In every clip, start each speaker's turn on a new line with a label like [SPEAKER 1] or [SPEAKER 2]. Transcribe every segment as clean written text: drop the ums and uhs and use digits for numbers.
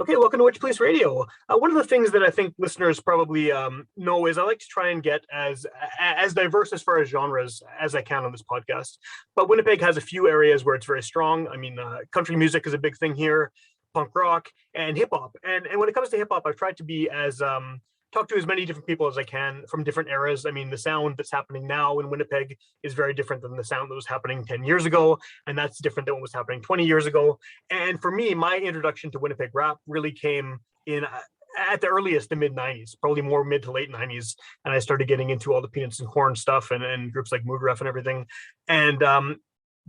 [SPEAKER 1] Okay, welcome to Witchpolice Radio. One of the things that I think listeners probably know is I like to try and get as diverse as far as genres as I can on this podcast. But Winnipeg has a few areas where it's very strong. I mean, country music is a big thing here, punk rock, and hip hop. And when it comes to hip hop, I've tried to be as talk to as many different people as I can from different eras. I mean, the sound that's happening now in Winnipeg is very different than the sound that was happening 10 years ago, and that's different than what was happening 20 years ago. And for me, my introduction to Winnipeg rap really came in at the earliest, the mid 90s, probably more mid to late 90s. And I started getting into all the Peanuts and Corn stuff and groups like Mood Ref and everything. And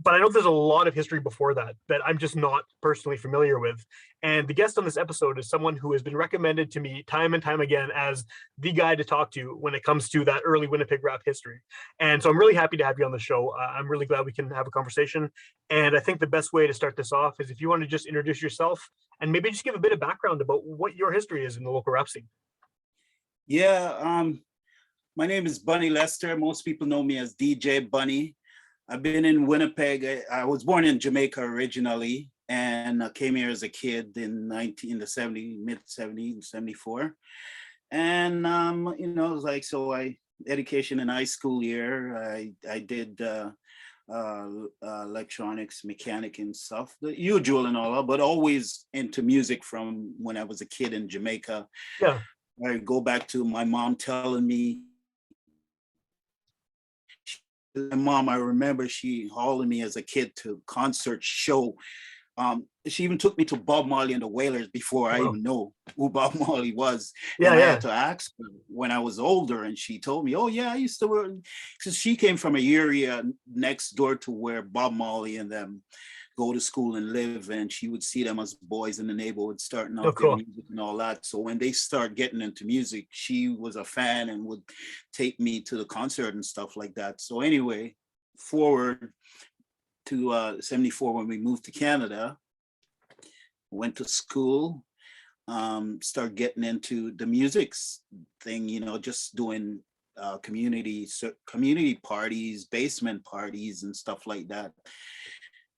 [SPEAKER 1] but I know there's a lot of history before that that I'm just not personally familiar with. And the guest on this episode is someone who has been recommended to me time and time again as the guy to talk to when it comes to that early Winnipeg rap history. And so I'm really happy to have you on the show. I'm really glad we can have a conversation. And I think the best way to start this off is if you want to just introduce yourself and maybe just give a bit of background about what your history is in the local rap scene.
[SPEAKER 2] Yeah, my name is Bunny Lester. Most people know me as DJ Bunny. I've been in Winnipeg. I was born in Jamaica originally, and I came here as a kid in mid 70s, 74. And education in high school year, I did electronics, mechanic and stuff, the usual and all, but always into music from when I was a kid in Jamaica.
[SPEAKER 1] Yeah.
[SPEAKER 2] I go back to my mom telling me, my mom, I remember she hauling me as a kid to concert show. She even took me to Bob Marley and the Wailers before I even know who Bob Marley was.
[SPEAKER 1] Yeah,
[SPEAKER 2] and I
[SPEAKER 1] yeah.
[SPEAKER 2] had to ask her when I was older, and she told me, oh yeah, I used to work, because she came from an area next door to where Bob Marley and them go to school and live, and she would see them as boys in the neighborhood starting out their music and all that. So when they start getting into music, she was a fan and would take me to the concert and stuff like that. So anyway, forward to 74 when we moved to Canada, went to school, started getting into the music thing, just doing community parties, basement parties and stuff like that.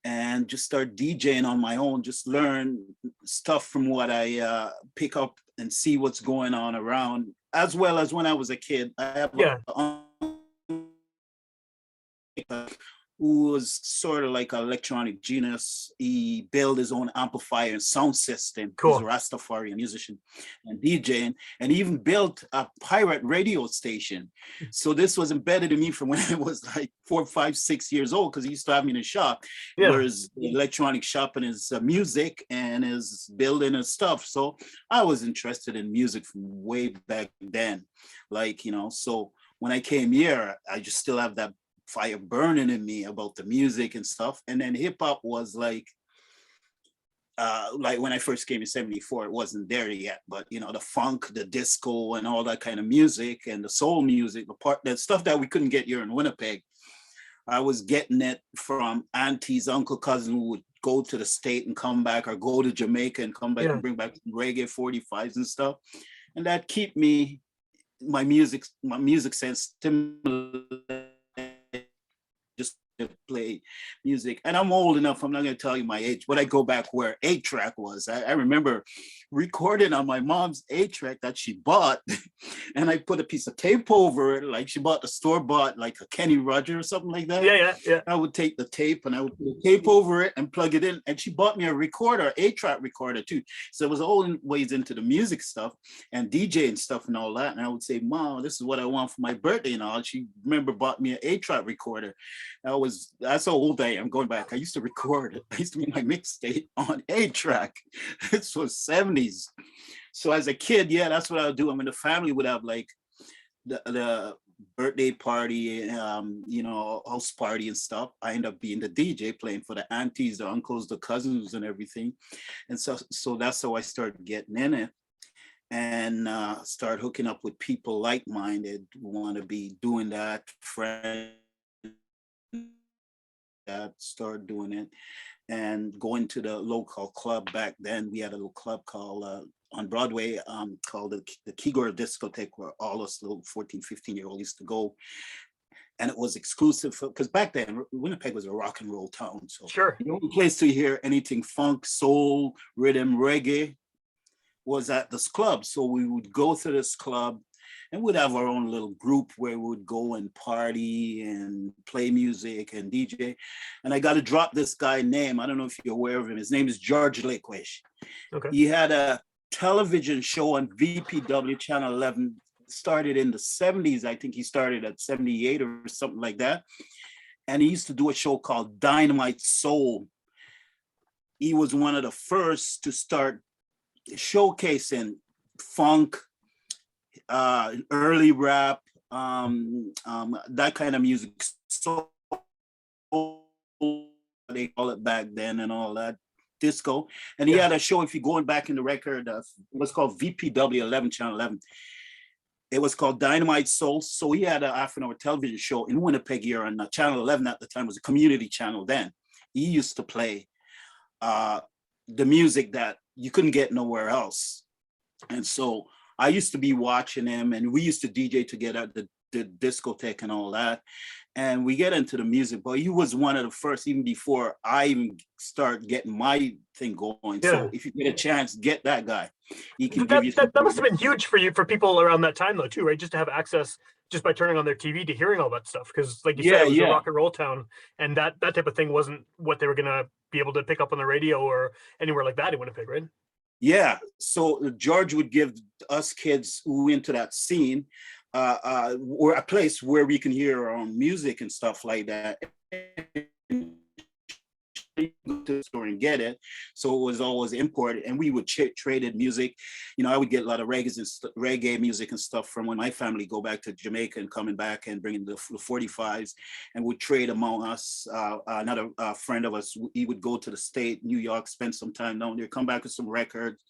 [SPEAKER 2] And just start DJing on my own, just learn stuff from what I pick up and see what's going on around, as well as when I was a kid. I have who was sort of like an electronic genius. He built his own amplifier and sound system. He's a Rastafarian musician and DJ, and he even built a pirate radio station. So this was embedded in me from when I was like 4, 5, 6 years old, because he used to have me in his shop, where his electronic shop and his music and his building and stuff. So I was interested in music from way back then. So when I came here, I just still have that fire burning in me about the music and stuff. And then hip hop was like when I first came in 74, it wasn't there yet, but the funk, the disco and all that kind of music and the soul music, that stuff that we couldn't get here in Winnipeg, I was getting it from aunties, uncle, cousin who would go to the state and come back, or go to Jamaica and come back and bring back reggae 45s and stuff. And that keep me, my music sense stimulated, just to play music. And I'm old enough, I'm not going to tell you my age, but I go back where 8-track was. I remember recording on my mom's 8-track that she bought, and I put a piece of tape over it, like she bought the store-bought, like a Kenny Roger or something like that.
[SPEAKER 1] Yeah.
[SPEAKER 2] I would take the tape and I would put the tape over it and plug it in. And she bought me a recorder, 8-track recorder too. So it was always into the music stuff and DJing stuff and all that. And I would say, Mom, this is what I want for my birthday and all. She bought me an 8-track recorder. That's how old I am, going back. I used to record it. I used to make my mixtape on 8-track. This was 70s. So as a kid, that's what I would do. I mean, the family would have like the birthday party, house party and stuff. I end up being the DJ, playing for the aunties, the uncles, the cousins and everything. And so that's how I started getting in it, and start hooking up with people like-minded who want to be doing that, friends that start doing it, and going to the local club. Back then we had a little club called on Broadway called the Keygore Discotheque, where all us little 14, 15-year-olds used to go. And it was exclusive, because back then Winnipeg was a rock and roll town. So the only place to hear anything funk, soul, rhythm, reggae was at this club. So we would go to this club and we'd have our own little group where we would go and party and play music and DJ. And I got to drop this guy name. I don't know if you're aware of him. His name is George Liquish.
[SPEAKER 1] Okay.
[SPEAKER 2] He had a television show on VPW Channel 11, started in the 70s. I think he started at 78 or something like that. And he used to do a show called Dynamite Soul. He was one of the first to start showcasing funk, early rap, that kind of music. So they call it back then and all that, disco. And he had a show, if you're going back in the record, it was called VPW 11, Channel 11. It was called Dynamite Soul. So he had a half-an-hour television show in Winnipeg here on Channel 11 at the time. It was a community channel then. He used to play the music that you couldn't get nowhere else. And so I used to be watching him, and we used to DJ together at the discotheque and all that. And we get into the music, but he was one of the first, even before I even start getting my thing going.
[SPEAKER 1] Yeah.
[SPEAKER 2] So if you get a chance, get that guy. He can
[SPEAKER 1] that,
[SPEAKER 2] give you
[SPEAKER 1] that must have been huge for you, for people around that time though too, right? Just to have access just by turning on their TV to hearing all that stuff. Because like you said, it was a rock and roll town, and that type of thing wasn't what they were gonna be able to pick up on the radio or anywhere like that in Winnipeg, right?
[SPEAKER 2] Yeah. So George would give us kids who into that scene or a place where we can hear our own music and stuff like that. Go to the store and get it. So it was always imported, and we would traded music. You know, I would get a lot of reggae music and stuff from when my family go back to Jamaica and coming back and bringing the 45s, and would trade among us. Another friend of us, he would go to the state, New York, spend some time down there, come back with some records,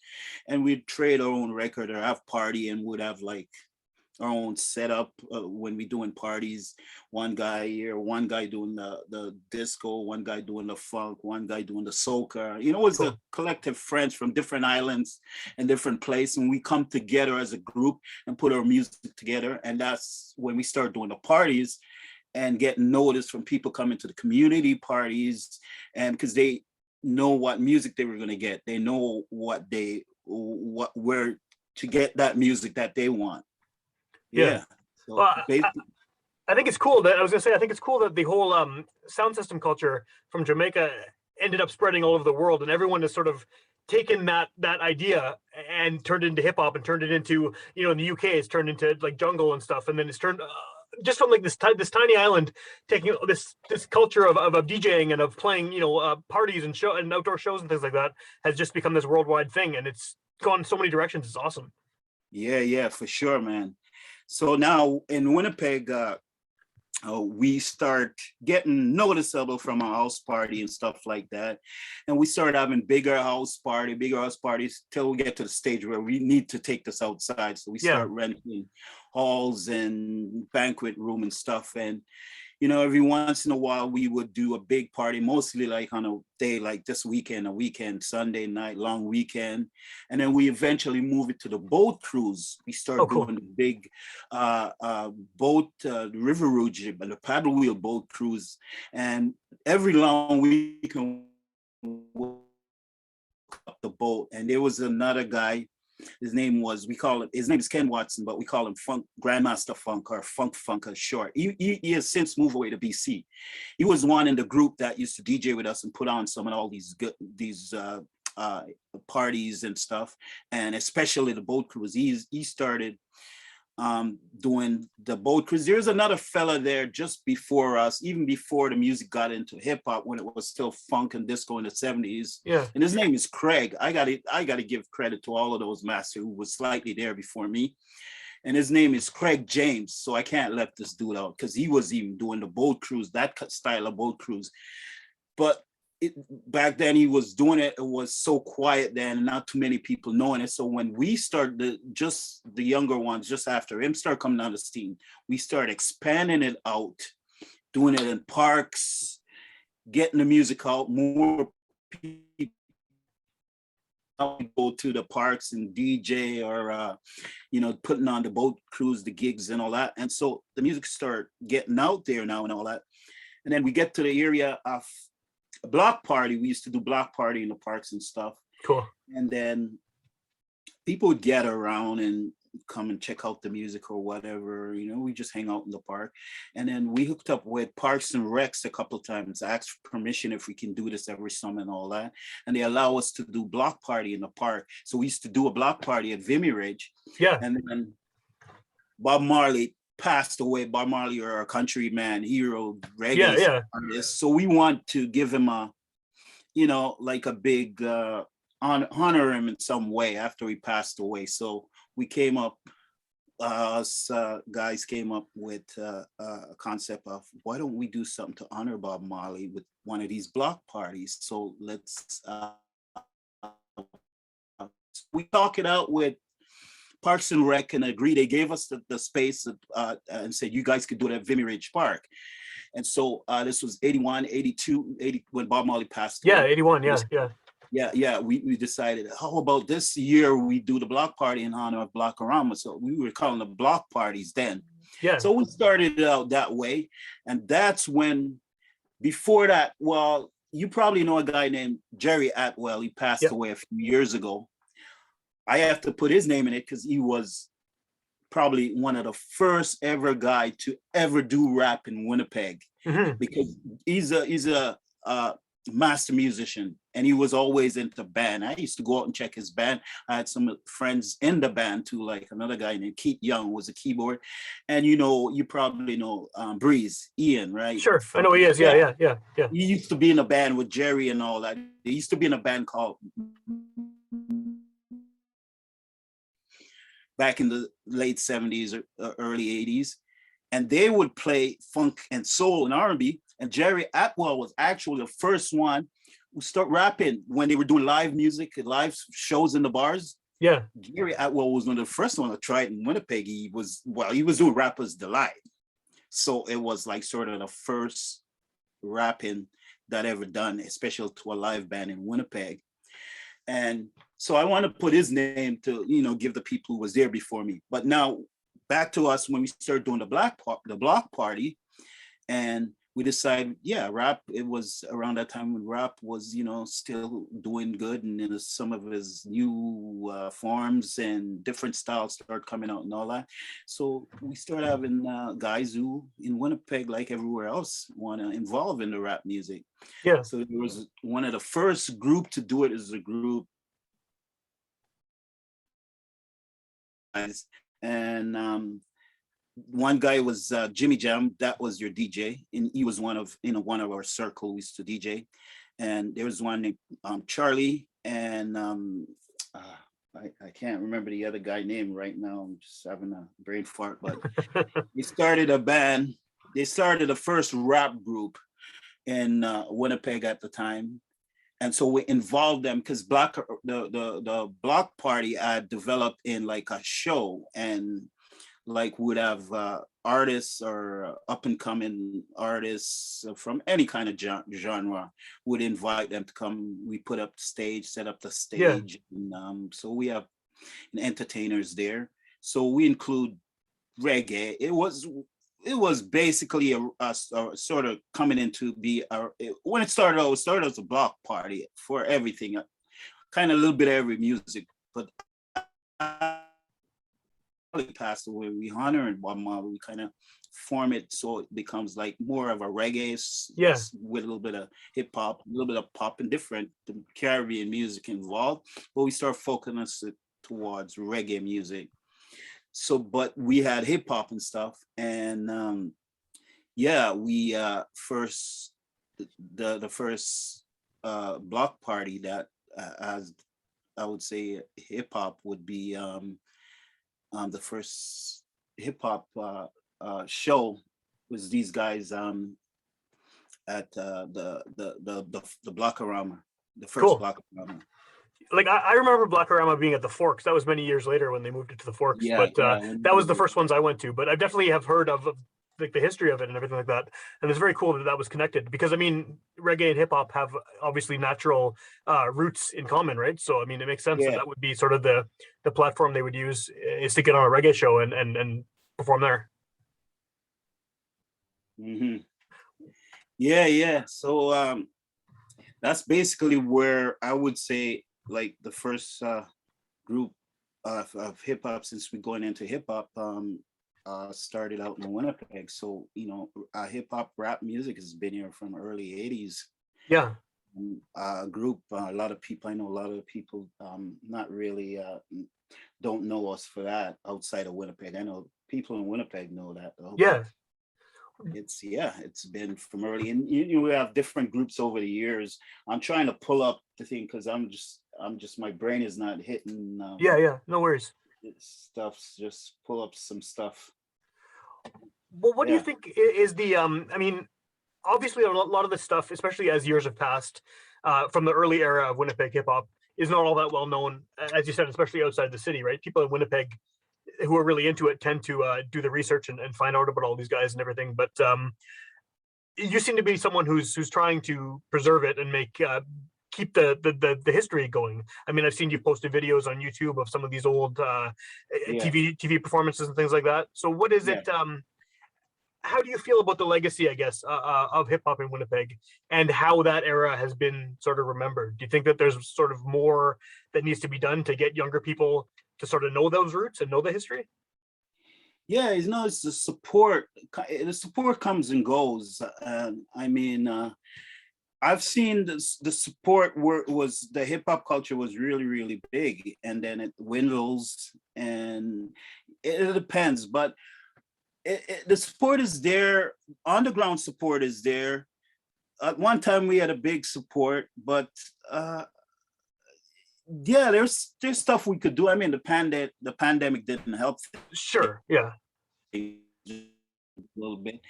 [SPEAKER 2] and we'd trade our own record or have party, and would have like our own setup when we doing parties. One guy here, one guy doing the disco, one guy doing the funk, one guy doing the soca. You know, it's a collective friends from different islands and different places, and we come together as a group and put our music together. And that's when we start doing the parties and getting noticed from people coming to the community parties, and because they know what music they were going to get, they know where to get that music that they want. Yeah. So
[SPEAKER 1] well, I think it's cool that I think it's cool that the whole sound system culture from Jamaica ended up spreading all over the world, and everyone has sort of taken that idea and turned it into hip hop and turned it into, you know, in the UK it's turned into like jungle and stuff, and then it's turned just from like this tiny island, taking this culture of DJing and of playing, you know, parties and outdoor shows and things like that, has just become this worldwide thing, and it's gone so many directions. It's awesome.
[SPEAKER 2] Yeah, for sure, man. So now in Winnipeg, we start getting noticeable from our house party and stuff like that. And we start having bigger house parties till we get to the stage where we need to take this outside. So we start renting halls and banquet room and stuff. And, you know, every once in a while we would do a big party, mostly like on a day like this weekend, Sunday night, long weekend. And then we eventually move it to the boat cruise. We start doing the big boat, River Rouge, and the paddle wheel boat cruise. And every long weekend, up the boat. And there was another guy. His name is Ken Watson, but we call him Funk Grandmaster Funk, or Funk short. He has since moved away to BC. He was one in the group that used to DJ with us and put on some of all these parties and stuff, and especially the boat cruise. He started doing the boat cruise. There's another fella there just before us, even before the music got into hip hop, when it was still funk and disco in the 70s.
[SPEAKER 1] Yeah.
[SPEAKER 2] And his name is Craig. I gotta give credit to all of those masters who was slightly there before me. And his name is Craig James. So I can't let this dude out, because he was even doing the boat cruise, that style of boat cruise. But back then he was doing it. It was so quiet then, and not too many people knowing it. So when we started, just the younger ones, just after him start coming on the scene, we start expanding it out, doing it in parks, getting the music out. More people go to the parks and DJ, or you know, putting on the boat cruise, the gigs and all that. And so the music start getting out there now and all that. And then we get to the area of a block party. We used to do block party in the parks and stuff.
[SPEAKER 1] Cool.
[SPEAKER 2] And then people would gather around and come and check out the music or whatever. We just hang out in the park. And then we hooked up with Parks and Recs a couple of times, asked for permission if we can do this every summer and all that. And they allow us to do block party in the park. So we used to do a block party at Vimy Ridge.
[SPEAKER 1] Yeah.
[SPEAKER 2] And then Bob Marley passed away. Bob Marley, our countryman, hero, reggae artist. So we want to give him a, like a big honor him in some way after he passed away. So we came up, us guys came up with a concept of, why don't we do something to honor Bob Marley with one of these block parties? So let's we talk it out with Parks and Rec and agree. They gave us the space and said, you guys could do it at Vimy Ridge Park. And so this was 81, 82, 80, when Bob Marley passed away.
[SPEAKER 1] 81,
[SPEAKER 2] we decided, how about this year we do the block party in honor of Blockorama? So we were calling the block parties then.
[SPEAKER 1] Yeah.
[SPEAKER 2] So we started it out that way. And that's when, before that, well, you probably know a guy named Jerry Atwell. He passed away a few years ago. I have to put his name in it because he was probably one of the first ever guy to ever do rap in Winnipeg, because he's a master musician and he was always into band. I used to go out and check his band. I had some friends in the band too, like another guy named Keith Young was a keyboard, and you probably know Breeze, Ian, right?
[SPEAKER 1] Sure, I know he is. Yeah.
[SPEAKER 2] He used to be in a band with Jerry and all that. He used to be in a band called, back in the late 70s or early 80s, and they would play funk and soul and R&B. And Jerry Atwell was actually the first one who started rapping when they were doing live music, live shows in the bars.
[SPEAKER 1] Yeah.
[SPEAKER 2] Jerry Atwell was one of the first one to try it in Winnipeg. He was doing Rapper's Delight. So it was like sort of the first rapping that ever done, especially to a live band in Winnipeg. And so I want to put his name to, give the people who was there before me. But now back to us when we started doing the block party, and we decided, rap, it was around that time when rap was, still doing good. And then some of his new forms and different styles started coming out and all that. So we started having guys who in Winnipeg, like everywhere else, want to involve in the rap music.
[SPEAKER 1] Yeah.
[SPEAKER 2] So there was one of the first group to do it is a group. And one guy was Jimmy Jam. That was your DJ, and he was one of our circle. We used to DJ, and there was one named Charlie, and I can't remember the other guy name right now. I'm just having a brain fart. But they started a band. They started the first rap group in Winnipeg at the time. And so we involved them because the block party had developed in like a show, and like would have artists or up and coming artists from any kind of genre, would invite them to come. We put up the stage, set up the stage. And, so we have entertainers there. So we include reggae. It was basically a sort of coming into be when it started as a block party for everything, kind of a little bit of every music. But passed away, we honor Bob Marley. We kind of form it so it becomes like more of a reggae, with a little bit of hip hop, a little bit of pop, and different Caribbean music involved. But we start focusing towards reggae music. So, but we had hip hop and stuff, and we first the first block party that as I would say hip hop would be the first hip hop show was these guys at the Blockorama, the first Blockorama.
[SPEAKER 1] Like I remember Blackorama being at the Forks. That was many years later when they moved it to the Forks. That was the first ones I went to. But I definitely have heard of like the history of it and everything like that. And it's very cool that was connected, because I mean, reggae and hip hop have obviously natural roots in common, right? So I mean, it makes sense that would be sort of the platform they would use is to get on a reggae show and perform there.
[SPEAKER 2] Mm-hmm. Yeah. So that's basically where I would say like the first group of hip hop, since we're going into hip hop, started out in Winnipeg. So, hip hop rap music has been here from early 80s.
[SPEAKER 1] Yeah.
[SPEAKER 2] Group, a lot of people, I know a lot of people not really don't know us for that outside of Winnipeg. I know people in Winnipeg know that though.
[SPEAKER 1] Yeah.
[SPEAKER 2] It's been from early, and we have different groups over the years. I'm trying to pull up the thing because I'm just my brain is not hitting
[SPEAKER 1] Yeah. No worries.
[SPEAKER 2] stuff. Just pull up some stuff.
[SPEAKER 1] Well, what do you
[SPEAKER 2] Yeah.
[SPEAKER 1] think is the I mean, obviously a lot of this stuff, especially as years have passed, from the early era of Winnipeg hip hop, is not all that well known, as you said, especially outside the city, right? People in Winnipeg who are really into it tend to do the research and find out about all these guys and everything. But you seem to be someone who's trying to preserve it and make keep the history going. I mean, I've seen you posted videos on YouTube of some of these old
[SPEAKER 2] Yeah.
[SPEAKER 1] TV performances and things like that. So what is
[SPEAKER 2] Yeah.
[SPEAKER 1] it? How do you feel about the legacy, I guess, of hip hop in Winnipeg and how that era has been sort of remembered? Do you think that there's sort of more that needs to be done to get younger people to sort of know those roots and know the history?
[SPEAKER 2] Yeah, it's the support. The support comes and goes. I mean, I've seen the support was the hip hop culture was really, really big, and then it dwindles, and it depends. But the support is there. Underground support is there. At one time, we had a big support, but yeah, there's stuff we could do. I mean, the pandemic didn't help
[SPEAKER 1] Sure. Yeah.
[SPEAKER 2] a little bit,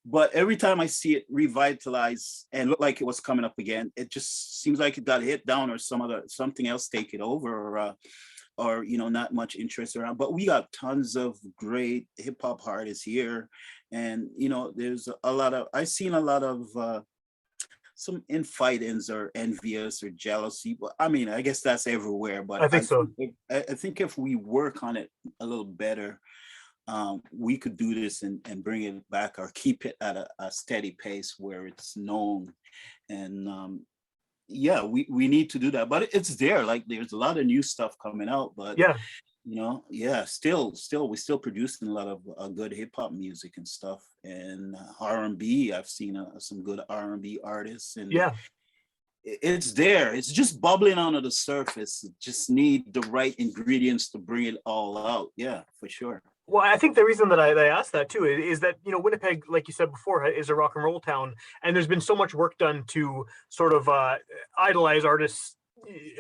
[SPEAKER 2] but every time I see it revitalized and look like it was coming up again, it just seems like it got hit down or something else take it over, or not much interest around. But we got tons of great hip hop artists here, and there's a lot of I've seen a lot of some infightings or envious or jealousy. But I mean, I guess that's everywhere. But
[SPEAKER 1] I think so.
[SPEAKER 2] I think if we work on it a little better, we could do this and bring it back or keep it at a steady pace where it's known. And yeah, we need to do that. But it's there. Like there's a lot of new stuff coming out. But
[SPEAKER 1] Yeah.
[SPEAKER 2] yeah, still we're still producing a lot of good hip hop music and stuff, and R&B. I've seen some good R&B artists, and
[SPEAKER 1] Yeah.
[SPEAKER 2] it's there. It's just bubbling under the surface. It just need the right ingredients to bring it all out. Yeah, for sure.
[SPEAKER 1] Well, I think the reason that I asked that too is that Winnipeg, like you said before, is a rock and roll town, and there's been so much work done to sort of idolize artists,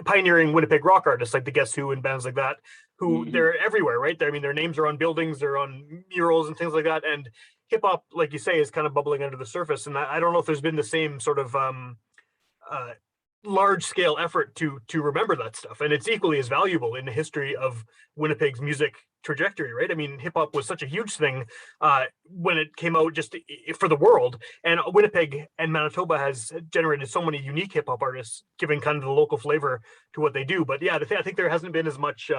[SPEAKER 1] pioneering Winnipeg rock artists like the Guess Who and bands like that, who they're everywhere, right? I mean, their names are on buildings, they're on murals and things like that. And hip hop, like you say, is kind of bubbling under the surface. And I don't know if there's been the same sort of uh, large scale effort to remember that stuff, and it's equally as valuable in the history of Winnipeg's music trajectory, right? I mean, hip hop was such a huge thing when it came out just for the world, and Winnipeg and Manitoba has generated so many unique hip hop artists, giving kind of the local flavor to what they do. But yeah, I think there hasn't been as much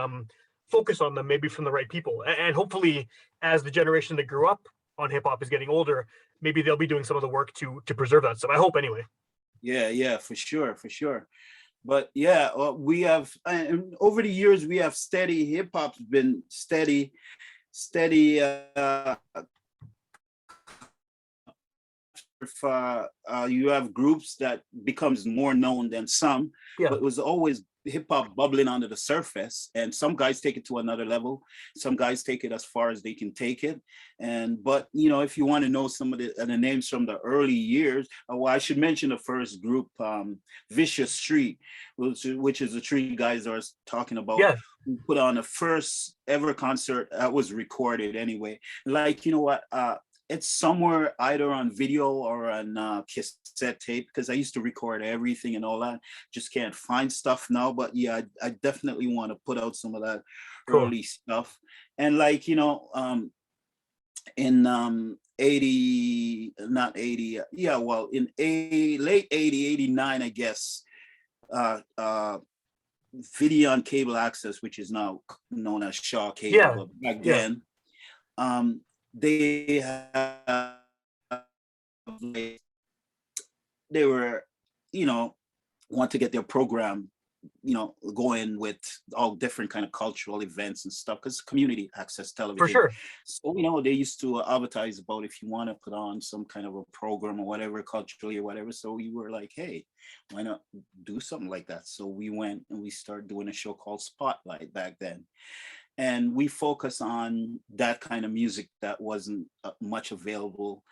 [SPEAKER 1] focus on them, maybe from the right people, and hopefully, as the generation that grew up on hip hop is getting older, maybe they'll be doing some of the work to preserve that stuff. I hope, anyway.
[SPEAKER 2] Yeah, for sure. But yeah, we have over the years we have steady hip hop's been steady. If you have groups that becomes more known than some,
[SPEAKER 1] Yeah.
[SPEAKER 2] but it was always hip hop bubbling under the surface, and some guys take it to another level, some guys take it as far as they can take it. And but if you want to know some of the names from the early years, well, I should mention the first group, Vicious Street, which is the three guys I was talking about.
[SPEAKER 1] Yeah.
[SPEAKER 2] We put on the first ever concert that was recorded anyway. Like, it's somewhere either on video or on cassette tape, because I used to record everything and all that. Just can't find stuff now. But yeah, I definitely want to put out some of that early stuff. And like, in 80, not 80, yeah, well, in late 80, 89, I guess, video on cable access, which is now known as Shaw Cable,
[SPEAKER 1] Yeah.
[SPEAKER 2] but back then, they were, want to get their program going with all different kind of cultural events and stuff, because community access
[SPEAKER 1] For
[SPEAKER 2] television.
[SPEAKER 1] sure.
[SPEAKER 2] So they used to advertise about if you want to put on some kind of a program or whatever, culturally or whatever. So we were like, hey, why not do something like that? So we went and we started doing a show called Spotlight back then, and we focus on that kind of music that wasn't much available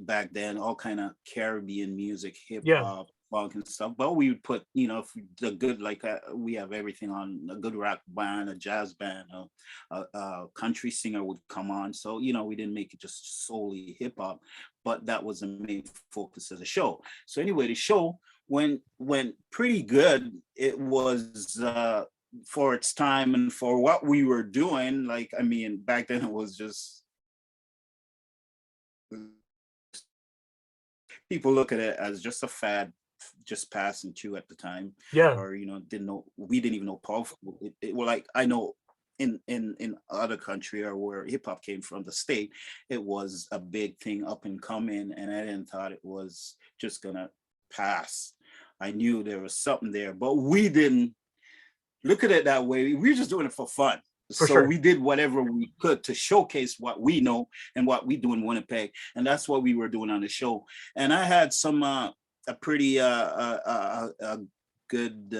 [SPEAKER 2] back then, all kind of Caribbean music, hip
[SPEAKER 1] Yeah.
[SPEAKER 2] hop, funk and stuff. But we would put, if the good, like we have everything on, a good rock band, a jazz band, a country singer would come on. So, we didn't make it just solely hip hop, but that was the main focus of the show. So anyway, the show went pretty good. It was for its time and for what we were doing. Like, I mean, back then it was just, people look at it as just a fad, just passing through at the time.
[SPEAKER 1] Yeah.
[SPEAKER 2] Or didn't know, we didn't even know powerful it well, like I know in other country, or where hip hop came from, the state, it was a big thing, up and coming, and I didn't thought it was just gonna pass. I knew there was something there, but we didn't look at it that way. We were just doing it for fun.
[SPEAKER 1] For
[SPEAKER 2] So
[SPEAKER 1] sure.
[SPEAKER 2] we did whatever we could to showcase what we know and what we do in Winnipeg, and that's what we were doing on the show. And I had some a pretty good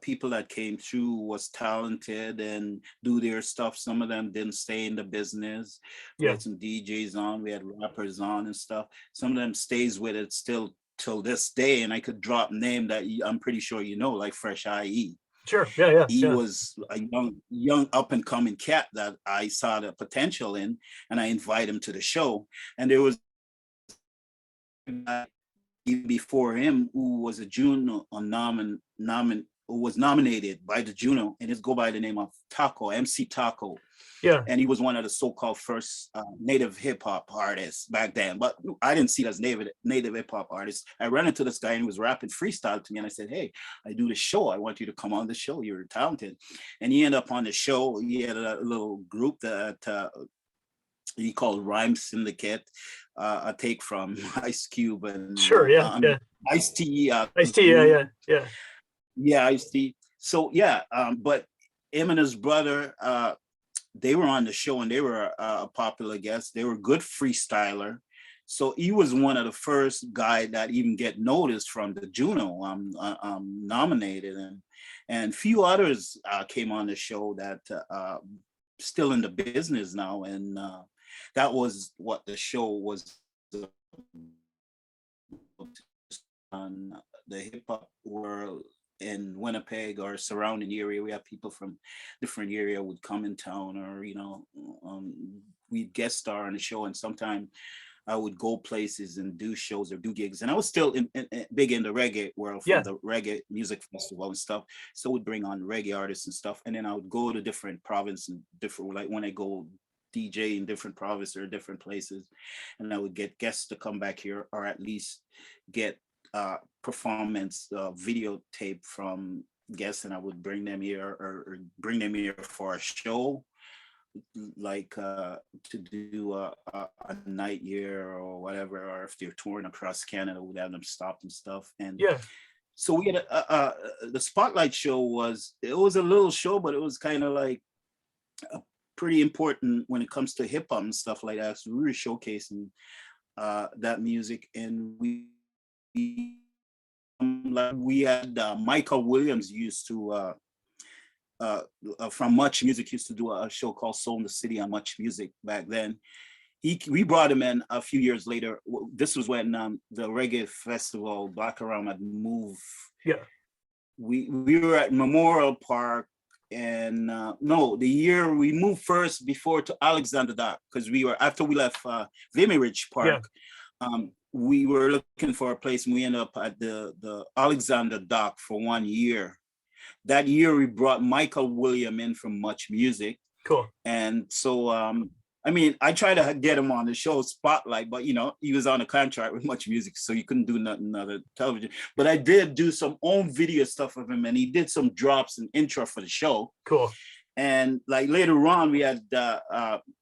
[SPEAKER 2] people that came through, was talented and do their stuff. Some of them didn't stay in the business. We
[SPEAKER 1] Yeah.
[SPEAKER 2] had some DJs on, we had rappers on and stuff. Some of them stays with it still till this day, and I could drop name that I'm pretty sure like Fresh IE.
[SPEAKER 1] Sure. Yeah.
[SPEAKER 2] He was a young up and coming cat that I saw the potential in, and I invited him to the show. And there was before him who was a Juno who was nominated by the Juno, and it's go by the name of Taco, MC Taco.
[SPEAKER 1] Yeah.
[SPEAKER 2] And he was one of the so-called first native hip-hop artists back then. But I didn't see it as native hip-hop artist. I ran into this guy and he was rapping freestyle to me, and I said, hey, I do the show, I want you to come on the show, you're talented. And he ended up on the show. He had a little group that he called Rhyme Syndicate, a take from Ice Cube and
[SPEAKER 1] Sure. Yeah.
[SPEAKER 2] Ice-T.
[SPEAKER 1] Ice-T. Yeah.
[SPEAKER 2] Yeah, Ice-T. So yeah, but him and his brother, they were on the show, and they were a popular guest. They were good freestyler. So he was one of the first guy that even get noticed from the Juno, nominated, and few others came on the show that still in the business now. And that was what the show was on the hip hop world in Winnipeg or surrounding area. We have people from different area would come in town, or we'd guest star on the show, and sometimes I would go places and do shows or do gigs. And I was still big in the reggae world, from the reggae music festival and stuff. So we'd bring on reggae artists and stuff, and then I would go to different province and different, like when I go DJ in different provinces or different places, and I would get guests to come back here, or at least get performance videotape from guests, and I would bring them here, or bring them here for a show, like to do a night here or whatever, or if they're touring across Canada, we'd have them stop and stuff. And so we had the Spotlight show was a little show, but it was kind of like pretty important when it comes to hip hop and stuff like that. So we were showcasing that music, and we had Michael Williams used to from Much Music used to do a show called Soul in the City on Much Music back then. We brought him in a few years later. This was when the reggae festival Black Around had moved. We were at Memorial Park, and no, the year we moved first before to Alexander Dock, because we were, after we left Vimy Ridge Park, we were looking for a place, and we ended up at the Alexander Dock for 1 year. That year we brought Michael William in from Much Music.
[SPEAKER 1] Cool.
[SPEAKER 2] And so I mean, I tried to get him on the show Spotlight, but he was on a contract with Much Music, so you couldn't do nothing other television. But I did do some own video stuff of him, and he did some drops and intro for the show.
[SPEAKER 1] Cool.
[SPEAKER 2] And like later on, we had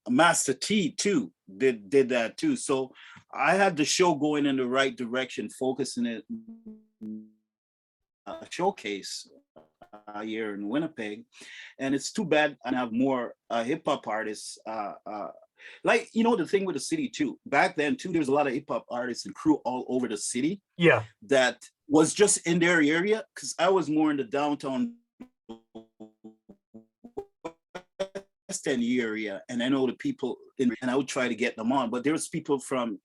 [SPEAKER 2] Master T too, did that too. So I had the show going in the right direction, focusing it showcase here in Winnipeg, and it's too bad I don't have more hip hop artists. Like, you know, the thing with the city too. Back then too, there's a lot of hip hop artists and crew all over the city.
[SPEAKER 1] Yeah.
[SPEAKER 2] That was just in their area, because I was more in the downtown West End area, and I know the people and I would try to get them on, but there was people from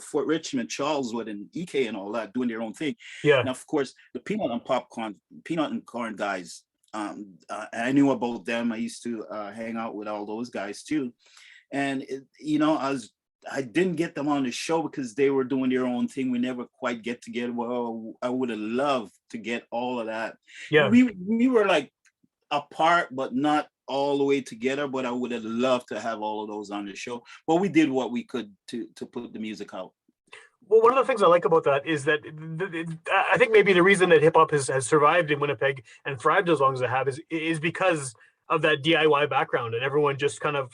[SPEAKER 2] Fort Richmond, Charleswood, and EK and all that doing their own thing.
[SPEAKER 1] Yeah.
[SPEAKER 2] And of course, the peanut and corn guys. I knew about them. I used to hang out with all those guys too, and you know, I didn't get them on the show because they were doing their own thing. We never quite get together. Well, I would have loved to get all of that.
[SPEAKER 1] Yeah.
[SPEAKER 2] We were like apart, but not all the way together. But I would have loved to have all of those on the show. But we did what we could to put the music out.
[SPEAKER 1] Well, one of the things I like about that is that I think maybe the reason that hip hop has survived in Winnipeg and thrived as long as it have is because of that DIY background and everyone just kind of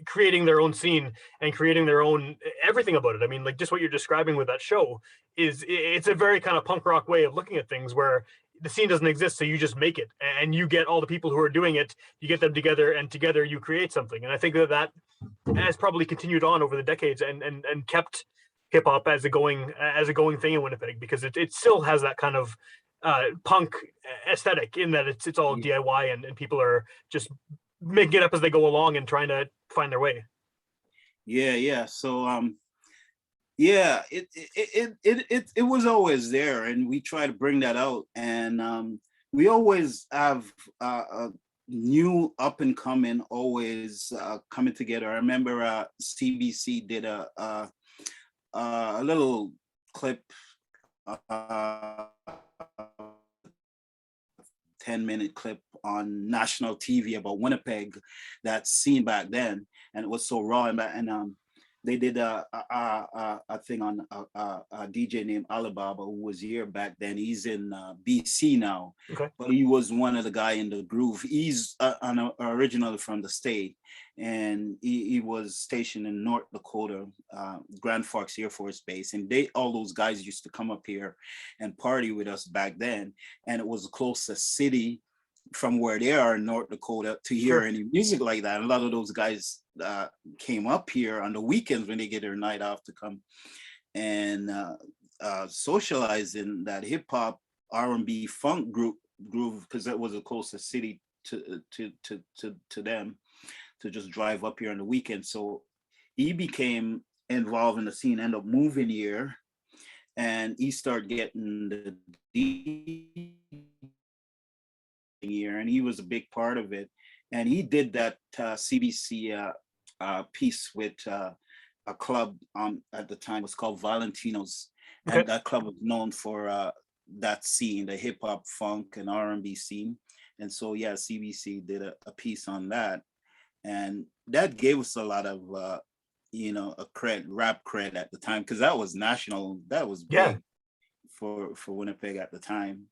[SPEAKER 1] creating their own scene and creating their own everything about it. I mean, like just what you're describing with that show it's a very kind of punk rock way of looking at things where the scene doesn't exist, so you just make it and you get all the people who are doing it, you get them together, and together you create something. And I think that has probably continued on over the decades and kept hip hop as a going thing in Winnipeg, because it still has that kind of punk aesthetic in that it's all DIY and people are just making it up as they go along and trying to find their way.
[SPEAKER 2] Yeah. So yeah, it was always there, and we try to bring that out, and we always have new up and coming always coming together. I remember CBC did a little clip, 10-minute clip on national TV about Winnipeg, that scene back then, and it was so raw. And they did a thing on a DJ named Alibaba, who was here back then. He's in BC now,
[SPEAKER 1] okay.
[SPEAKER 2] But he was one of the guy in the groove. He's originally from the state, and he was stationed in North Dakota, Grand Forks Air Force Base, and all those guys used to come up here and party with us back then, and it was the closest city from where they are in North Dakota to hear any music like that. And a lot of those guys came up here on the weekends when they get their night off to come and socialize in that hip hop, R&B, funk groove, because that was the closest city to them to just drive up here on the weekend. So he became involved in the scene, ended up moving here, and he started getting the year, and he was a big part of it. And he did that CBC piece with a club at the time. It was called Valentino's, and that club was known for that scene, the hip hop, funk, and R&B scene. And so yeah, CBC did a piece on that, and that gave us a lot of a rap cred at the time, because that was national, that was big for Winnipeg at the time.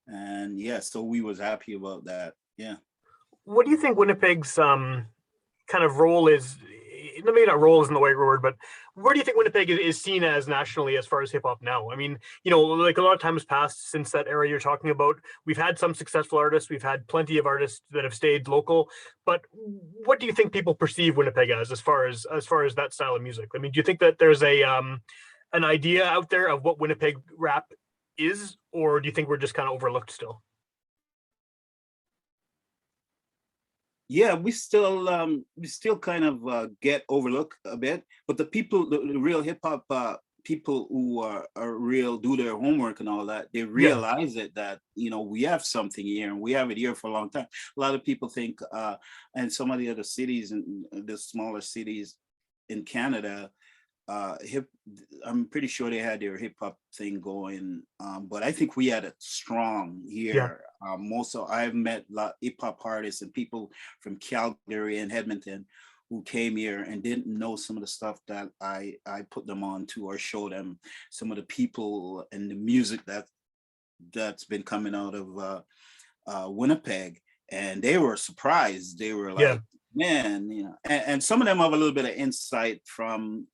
[SPEAKER 2] And yeah, so we was happy about that. Yeah.
[SPEAKER 1] What do you think Winnipeg's kind of role is? Maybe not role isn't the right word, but where do you think Winnipeg is seen as nationally as far as hip hop now? I mean, like a lot of time has passed since that era you're talking about. We've had some successful artists. We've had plenty of artists that have stayed local. But what do you think people perceive Winnipeg as far as that style of music? I mean, do you think that there's an idea out there of what Winnipeg rap is, or do you think we're just kind of overlooked still?
[SPEAKER 2] Yeah, we still kind of get overlooked a bit, but the people, the real hip hop people who are real, do their homework and all that, they realize it, that we have something here, and we have it here for a long time. A lot of people think, and some of the other cities and the smaller cities in Canada, I'm pretty sure they had their hip hop thing going, but I think we had it strong here. I've met a lot of hip hop artists and people from Calgary and Edmonton who came here and didn't know some of the stuff that I put them on to, or show them some of the people and the music that's been coming out of Winnipeg, and they were surprised. They were like, man, and some of them have a little bit of insight from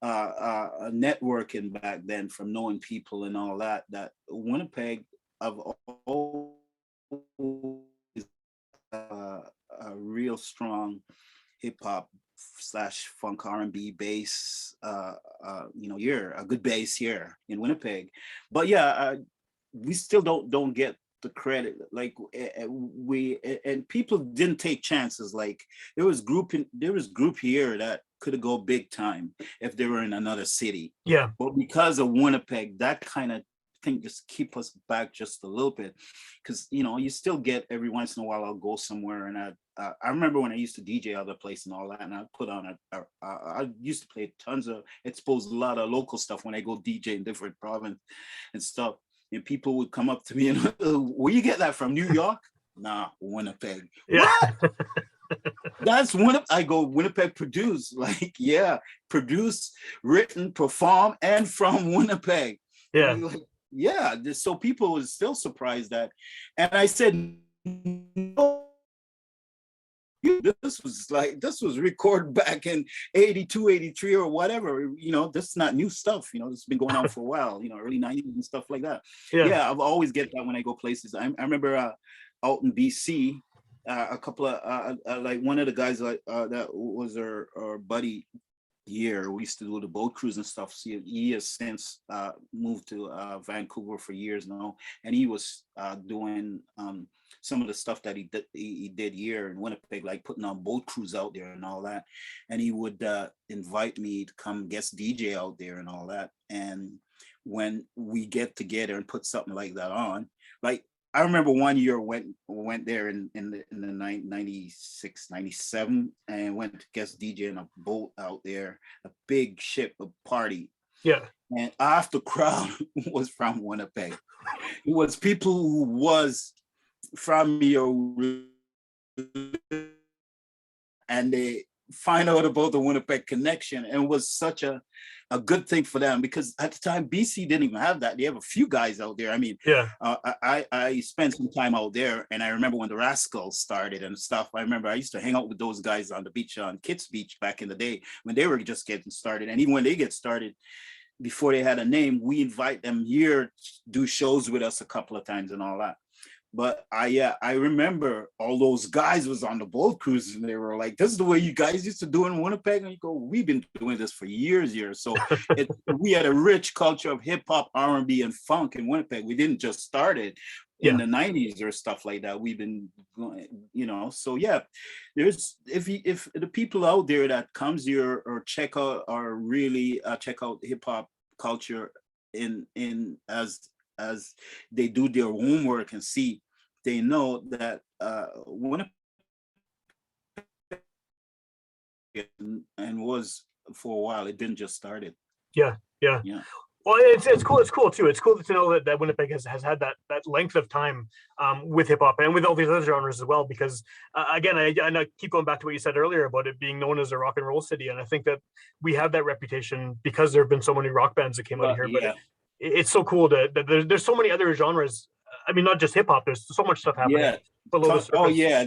[SPEAKER 2] networking back then from knowing people and all that. That Winnipeg of all a real strong hip hop slash funk R&B bass, here a good bass here in Winnipeg. But yeah, we still don't get the credit. Like we and people didn't take chances. Like there was group here that could have go big time if they were in another city.
[SPEAKER 1] Yeah.
[SPEAKER 2] But because of Winnipeg, that kind of thing just keep us back just a little bit, because you still get every once in a while I'll go somewhere and I remember when I used to DJ other place and all that, and I put on I used to play tons of exposed a lot of local stuff when I go DJ in different province and stuff, and people would come up to me and where you get that from? New York? Nah, Winnipeg.
[SPEAKER 1] Yeah.
[SPEAKER 2] What? That's I go, Winnipeg produced, like, yeah, produced, written, performed, and from Winnipeg.
[SPEAKER 1] Yeah.
[SPEAKER 2] Like, yeah, so people was still surprised that, and I said, no, this was recorded back in 82, 83 or whatever, this is not new stuff, this has been going on for a while, early 90s and stuff like that. Yeah, I've always get that when I go places. I remember out in BC, a couple of like one of the guys that was our buddy here, we used to do the boat cruise and stuff. So he has since moved to Vancouver for years now, and he was doing some of the stuff that he did here in Winnipeg, like putting on boat cruise out there and all that. And he would invite me to come guest DJ out there and all that. And when we get together and put something like that on, like I remember one year went there in the 96, 97 and went to guest DJ in a boat out there, a big ship, a party.
[SPEAKER 1] Yeah.
[SPEAKER 2] And half the crowd was from Winnipeg. It was people who was from here, and they find out about the Winnipeg connection, and it was such a good thing for them, because at the time BC didn't even have that. They have a few guys out there. I mean,
[SPEAKER 1] yeah,
[SPEAKER 2] I spent some time out there, and I remember when the Rascals started and stuff. I remember I used to hang out with those guys on the beach, on Kitts Beach, back in the day when they were just getting started. And even when they get started, before they had a name, we invite them here to do shows with us a couple of times and all that. But I remember all those guys was on the boat cruise, and they were like, "This is the way you guys used to do it in Winnipeg." And you go, "We've been doing this for years." So we had a rich culture of hip hop, R&B, and funk in Winnipeg. We didn't just start it in the 90s or stuff like that. We've been going, So yeah, there's if the people out there that comes here or check out or really check out hip hop culture in as they do their homework and see, they know that Winnipeg and was for a while. It didn't just start it.
[SPEAKER 1] Yeah. Well, it's cool. It's cool too. It's cool to know that Winnipeg has had that length of time with hip hop and with all these other genres as well. Because again, I keep going back to what you said earlier about it being known as a rock and roll city, and I think that we have that reputation because there have been so many rock bands that came out of here. But it's so cool that there's so many other genres. I mean, not just hip hop. There's so much stuff happening below the surface.
[SPEAKER 2] Oh yeah,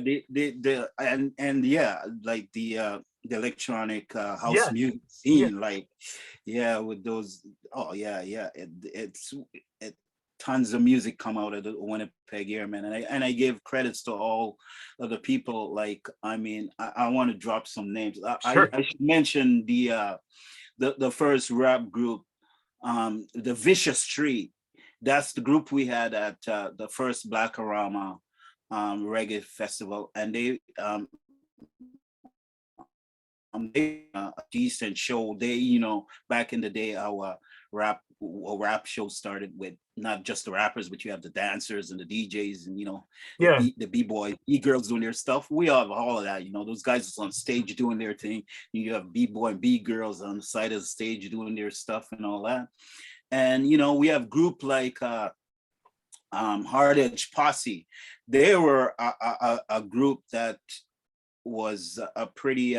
[SPEAKER 2] like the electronic house music scene, with those. Oh yeah, it's tons of music come out of the Winnipeg here, man. And I give credits to all of the people. Like, I mean, I want to drop some names.
[SPEAKER 1] Sure.
[SPEAKER 2] I should mention the first rap group, the Vicious Tree. That's the group we had at the first Blackarama reggae festival, and they a decent show. They, back in the day, our rap show started with not just the rappers, but you have the dancers and the DJs and the b-boys, b-girls doing their stuff. We have all of that. Those guys was on stage doing their thing. You have b-boy and b-girls on the side of the stage doing their stuff and all that. And we have group like Hard Edge Posse. They were a group that was a pretty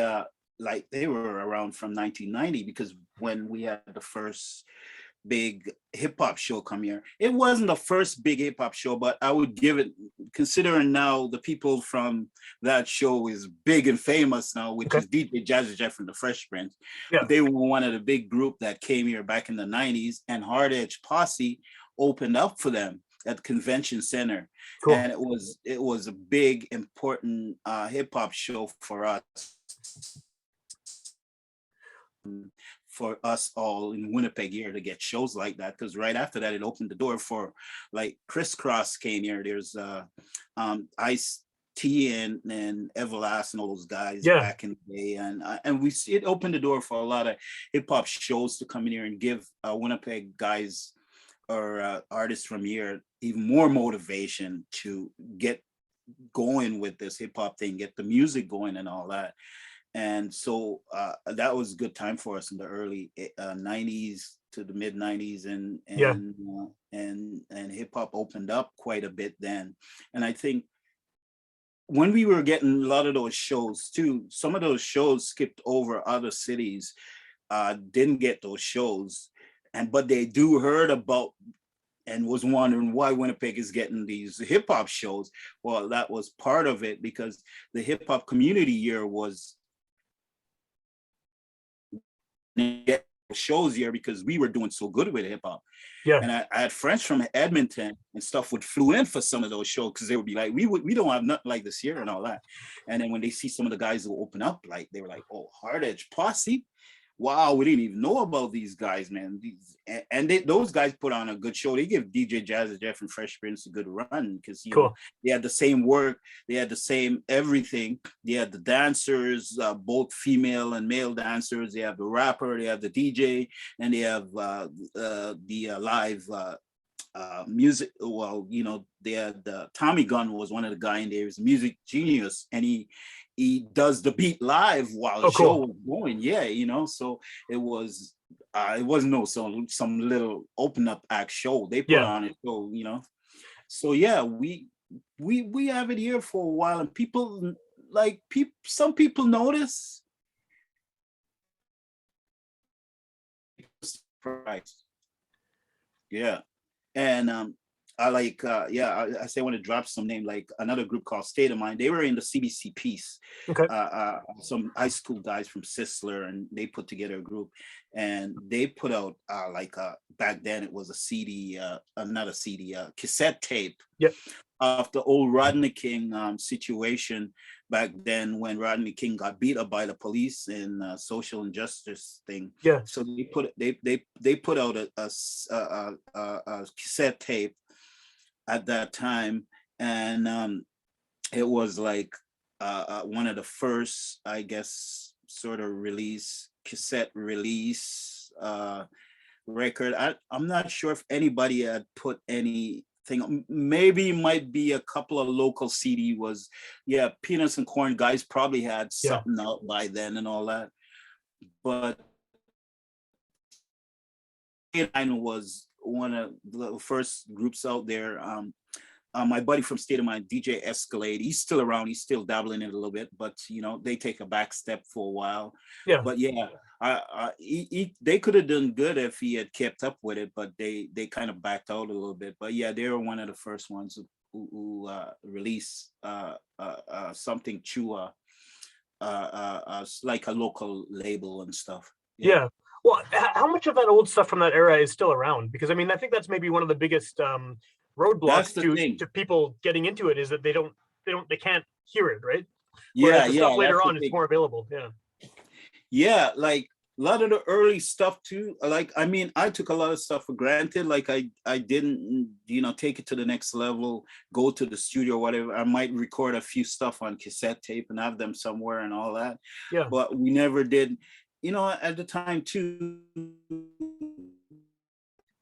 [SPEAKER 2] like they were around from 1990, because when we had the first big hip hop show come here. It wasn't the first big hip hop show, but I would give it, considering now the people from that show is big and famous now, which
[SPEAKER 1] Okay.
[SPEAKER 2] is DJ Jazzy Jeff and the Fresh Prince.
[SPEAKER 1] Yeah.
[SPEAKER 2] They were one of the big group that came here back in the 90s, and Hard Edge Posse opened up for them at the convention center.
[SPEAKER 1] Cool.
[SPEAKER 2] And it was a big, important hip hop show for us all in Winnipeg here to get shows like that, because right after that it opened the door for like Crisscross came here. There's Ice T and Everlast and all those guys back in the day, and we see it opened the door for a lot of hip hop shows to come in here and give Winnipeg guys or artists from here even more motivation to get going with this hip hop thing, get the music going and all that. And so that was a good time for us in the early 90s to the mid 90s, and hip hop opened up quite a bit then. And I think when we were getting a lot of those shows too, some of those shows skipped over other cities, didn't get those shows, but they do heard about and was wondering why Winnipeg is getting these hip hop shows. Well, that was part of it, because the hip hop community here was get shows here because we were doing so good with hip hop.
[SPEAKER 1] Yeah.
[SPEAKER 2] And I had friends from Edmonton and stuff would flew in for some of those shows because they would be like, we don't have nothing like this here and all that. And then when they see some of the guys who open up, like they were like, oh, Hard Edge Posse. Wow, we didn't even know about these guys, man. Those guys put on a good show. They give DJ Jazzy Jeff and Fresh Prince a good run because know, they had the same work, they had the same everything. They had the dancers, both female and male dancers. They have the rapper, they have the DJ, and they have the live music. Well, you know, they had Tommy Gunn was one of the guys in there. He was a music genius, and he does the beat live while the show was going. Yeah, you know, so it wasn't no some little open up act show. They put on it, so you know. So yeah, we have it here for a while, and people some people notice. Yeah, and I like, I say I want to drop some name, like another group called State of Mind. They were in the CBC piece.
[SPEAKER 1] Okay.
[SPEAKER 2] Some high school guys from Sisler, and they put together a group, and they put out back then it was a CD, not a CD, cassette tape.
[SPEAKER 1] Yep.
[SPEAKER 2] Of the old Rodney King situation back then, when Rodney King got beat up by the police in social injustice thing.
[SPEAKER 1] Yeah.
[SPEAKER 2] So they put out a cassette tape at that time, and it was like one of the first, I guess, sort of cassette release record. I'm not sure if anybody had put anything. Maybe might be a couple of local CD was, Peanuts and Corn guys probably had something out by then and all that. But I was one of the first groups out there. My buddy from State of Mind, DJ Escalade, he's still around. He's still dabbling in it a little bit, but you know, they take a back step for a while. Yeah. But yeah, they could have done good if he had kept up with it, but they kind of backed out a little bit. But yeah, they were one of the first ones who released something to like a local label and stuff.
[SPEAKER 1] Yeah. Well, how much of that old stuff from that era is still around? Because I mean, I think that's maybe one of the biggest roadblocks to people getting into it, is that they can't hear it, right? Whereas the stuff later on, it's more available.
[SPEAKER 2] Yeah, like a lot of the early stuff too. Like, I mean, I took a lot of stuff for granted. Like I didn't, take it to the next level, go to the studio or whatever. I might record a few stuff on cassette tape and have them somewhere and all that. Yeah. But we never did. At the time too,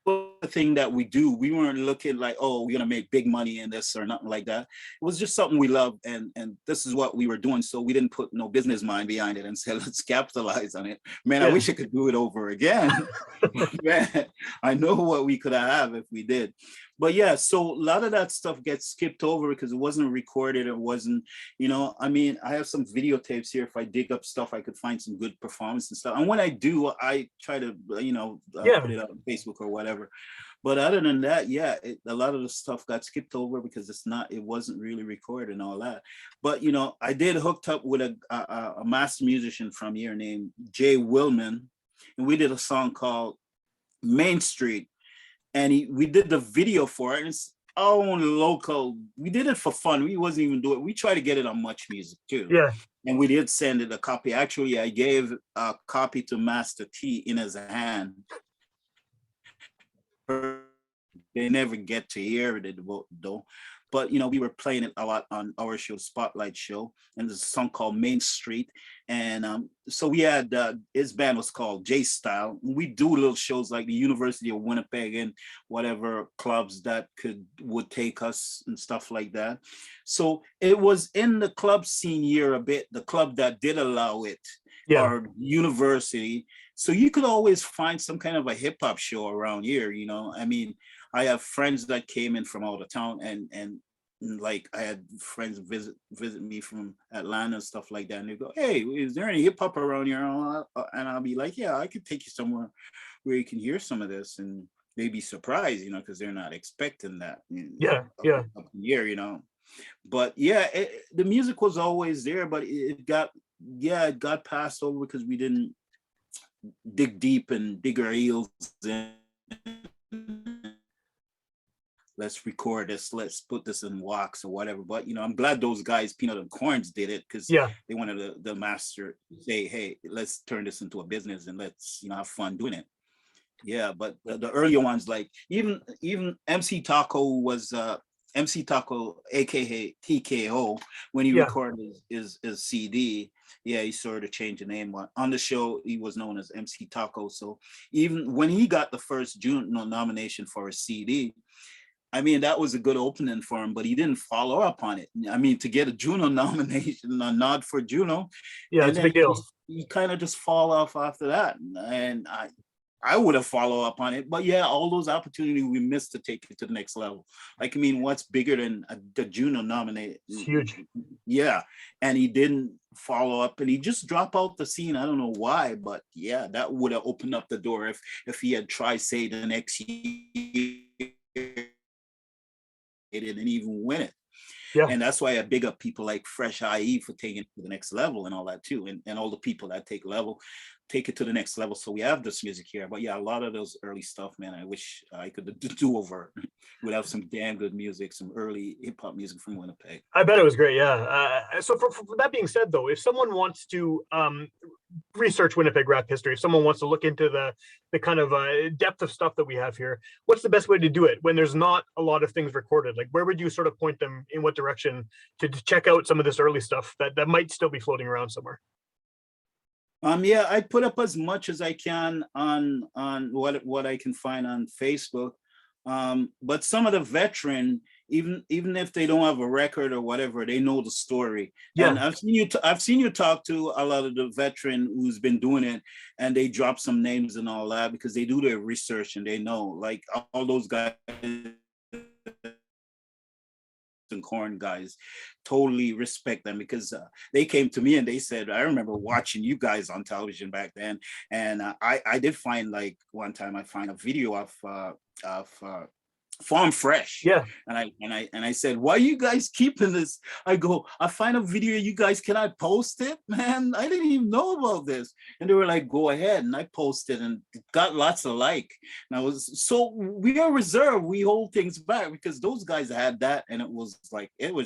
[SPEAKER 2] the thing that we do, we weren't looking like, oh, we're gonna make big money in this or nothing like that. It was just something we loved, and this is what we were doing. So we didn't put no business mind behind it and say, let's capitalize on it. Man, I wish I could do it over again. Man, I know what we could have if we did. But yeah, so a lot of that stuff gets skipped over because it wasn't recorded. It wasn't, I mean, I have some videotapes here. If I dig up stuff, I could find some good performance and stuff. And when I do, I try to,
[SPEAKER 1] Yeah.
[SPEAKER 2] put it up on Facebook or whatever. But other than that, yeah, a lot of the stuff got skipped over because it wasn't really recorded and all that. But, I did hooked up with a master musician from here named Jay Willman, and we did a song called Main Street, and we did the video for it. And it's our own local. We did it for fun. We wasn't even doing it. We tried to get it on Much Music too.
[SPEAKER 1] Yeah.
[SPEAKER 2] And we did send it a copy. Actually, I gave a copy to Master T in his hand. They never get to hear it though. But we were playing it a lot on our show, Spotlight Show, and there's a song called Main Street. And so we had his band was called J Style. We do little shows like the University of Winnipeg and whatever clubs that would take us and stuff like that. So it was in the club scene here a bit, the club that did allow it, or university. So you could always find some kind of a hip hop show around here. I mean, I have friends that came in from out of town, and like I had friends visit me from Atlanta and stuff like that, and they go, "Hey, is there any hip hop around here?" And I'll be like, "Yeah, I could take you somewhere where you can hear some of this," and they'd be surprised, because they're not expecting that. Up here, But yeah, the music was always there, but it got passed over because we didn't dig deep and dig our heels in. Let's record this, let's put this in wax or whatever. But I'm glad those guys, Peanut and Corns, did it, because they wanted the master to say, hey, let's turn this into a business and let's have fun doing it. Yeah, but the earlier ones, like even MC Taco was MC Taco, aka TKO, when he recorded his CD. Yeah, he sort of changed the name. On the show, he was known as MC Taco. So even when he got the first Juno nomination for a CD, I mean, that was a good opening for him, but he didn't follow up on it. I mean, to get a Juno nomination, a nod for Juno,
[SPEAKER 1] it's a big deal.
[SPEAKER 2] He kind of just fall off after that. And I would have followed up on it, but yeah, all those opportunities we missed to take it to the next level. Like, I mean, what's bigger than the Juno nominate?
[SPEAKER 1] It's huge.
[SPEAKER 2] Yeah, and he didn't follow up, and he just dropped out the scene. I don't know why, but yeah, that would have opened up the door if he had tried, say, the next year. It didn't even win it. Yeah. And that's why I big up people like Fresh IE for taking it to the next level and all that too. And all the people that take it to the next level. So we have this music here. But yeah, a lot of those early stuff, man, I wish I could do over. We'd have some damn good music, some early hip hop music from Winnipeg.
[SPEAKER 1] I bet it was great, yeah. So for that being said, though, if someone wants to research Winnipeg rap history, if someone wants to look into the kind of depth of stuff that we have here, what's the best way to do it when there's not a lot of things recorded? Like, where would you sort of point them in what direction to check out some of this early stuff that might still be floating around somewhere?
[SPEAKER 2] Yeah, I put up as much as I can on what I can find on Facebook. But some of the veteran, even if they don't have a record or whatever, they know the story. Yeah. And I've seen you talk to a lot of the veteran who's been doing it, and they drop some names and all that because they do their research and they know, like, all those guys and Corn guys, totally respect them because they came to me and they said, I remember watching you guys on television back then, and I did find, like, one time I find a video of Farm Fresh. Yeah. And I said, why are you guys keeping this? I go, I find a video, you guys, can I post it? Man, I didn't even know about this. And they were like, go ahead. And I posted and it got lots of like. And we are reserved. We hold things back because those guys had that. And it was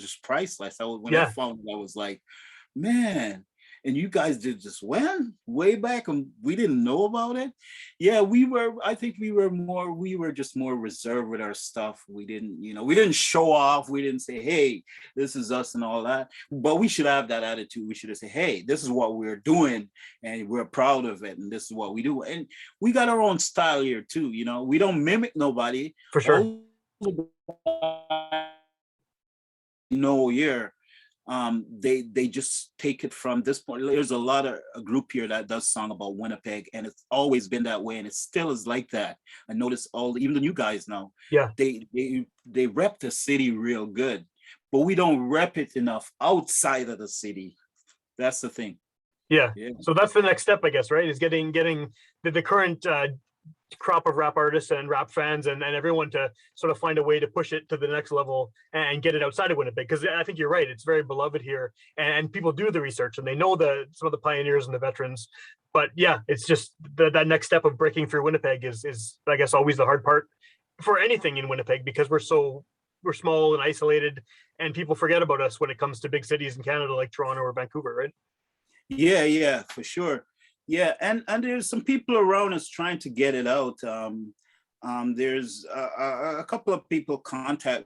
[SPEAKER 2] just priceless. When I found it, I was like, man. And you guys did just way back, and we didn't know about it. Yeah, I think we were just more reserved with our stuff. We didn't show off. We didn't say, hey, this is us and all that. But we should have that attitude. We should have said, hey, this is what we're doing and we're proud of it. And this is what we do. And we got our own style here too. We don't mimic nobody. For sure. Here. they just take it from this point. There's a group here that does song about Winnipeg, and it's always been that way, and it still is like that. I notice even the new guys now,
[SPEAKER 1] Yeah,
[SPEAKER 2] they rep the city real good, but we don't rep it enough outside of the city. That's the thing.
[SPEAKER 1] yeah.
[SPEAKER 2] Yeah.
[SPEAKER 1] So that's the next step, I guess, right? Is getting the current crop of rap artists and rap fans and everyone to sort of find a way to push it to the next level and get it outside of Winnipeg. Because I think you're right; it's very beloved here, and people do the research and they know some of the pioneers and the veterans. But yeah, it's just that next step of breaking through Winnipeg is I guess always the hard part for anything in Winnipeg, because we're small and isolated, and people forget about us when it comes to big cities in Canada like Toronto or Vancouver, right?
[SPEAKER 2] Yeah, for sure. Yeah, and there's some people around us trying to get it out. There's a couple of people contact.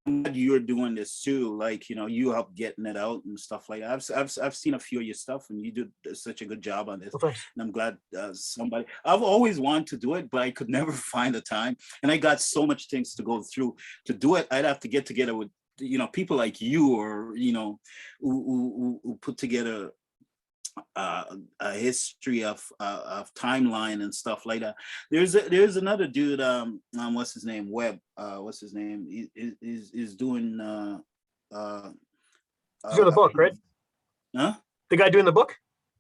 [SPEAKER 2] You're doing this too, like, you help getting it out and stuff like that. I've seen a few of your stuff, and you do such a good job on this.
[SPEAKER 1] Well, thanks.
[SPEAKER 2] And I'm glad somebody. I've always wanted to do it, but I could never find the time, and I got so much things to go through to do it. I'd have to get together with people like you, or who put together a history of timeline and stuff like that. There's another dude, what's his name, Webb, what's his name, is doing
[SPEAKER 1] He's doing the book, right?
[SPEAKER 2] Huh?
[SPEAKER 1] The guy doing the book?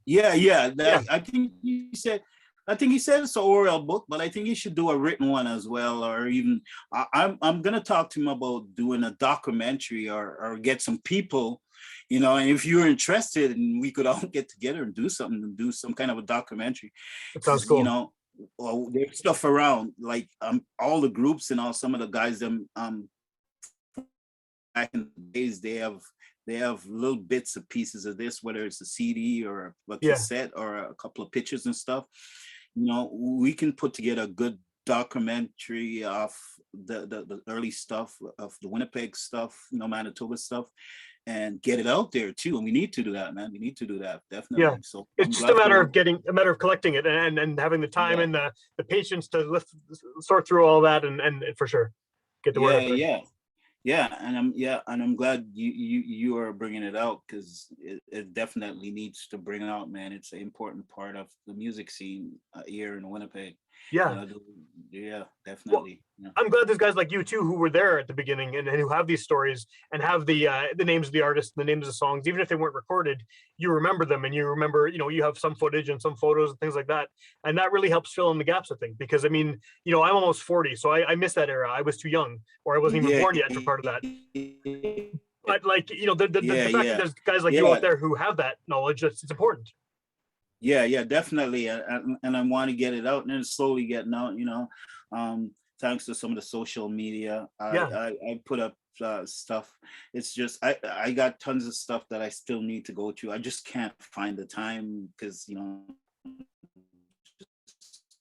[SPEAKER 2] Yeah,
[SPEAKER 1] Yeah.
[SPEAKER 2] I think he said it's an oral book, but I think he should do a written one as well, or even I'm gonna talk to him about doing a documentary, or get some people, and if you're interested, and we could all get together and do some kind of a documentary.
[SPEAKER 1] That sounds cool.
[SPEAKER 2] Well, there's stuff around, like all the groups and all, some of the guys back in the days, they have little bits and pieces of this, whether it's a CD or a cassette or a couple of pictures and stuff. We can put together a good documentary of the early stuff, of the Winnipeg stuff, Manitoba stuff, and get it out there too. And we need to do that, man. We need to do that, definitely.
[SPEAKER 1] Yeah.
[SPEAKER 2] So
[SPEAKER 1] it's just a matter of collecting it and having the time and the patience to sort through all that and for sure get the word out there.
[SPEAKER 2] And I'm glad you are bringing it out, because it definitely needs to bring out, man. It's an important part of the music scene here in Winnipeg.
[SPEAKER 1] Yeah.
[SPEAKER 2] Definitely.
[SPEAKER 1] Well, I'm glad there's guys like you too who were there at the beginning and who have these stories and have the names of the artists and the names of the songs, even if they weren't recorded. You remember them, and you remember, you have some footage and some photos and things like that, and that really helps fill in the gaps, I think, because I'm almost 40, so I missed that era. I was too young, or I wasn't even born yet for part of that. But the fact that there's guys like you out there who have that knowledge, it's important.
[SPEAKER 2] Yeah, definitely. And I want to get it out, and it's slowly getting out, thanks to some of the social media. I put up stuff. It's just, I got tons of stuff that I still need to go through. I just can't find the time, because,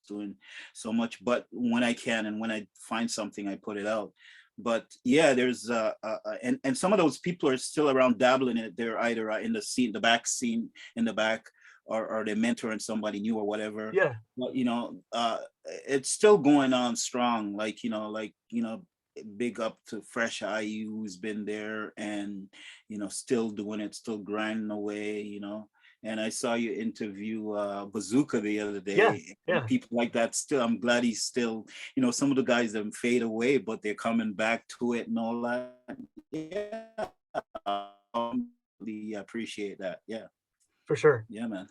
[SPEAKER 2] doing so much. But when I can, and when I find something, I put it out. But yeah, there's and some of those people are still around dabbling in it. They're either in the scene, the back scene, in the back, or they're mentoring somebody new or whatever.
[SPEAKER 1] Yeah.
[SPEAKER 2] But it's still going on strong. Big up to Fresh IU, who's been there and still doing it, still grinding away. And I saw you interview Bazooka the other day.
[SPEAKER 1] Yeah.
[SPEAKER 2] People like that still. I'm glad he's still. Some of the guys that fade away, but they're coming back to it and all that. Yeah, really appreciate that. Yeah.
[SPEAKER 1] For sure.
[SPEAKER 2] Yeah, man.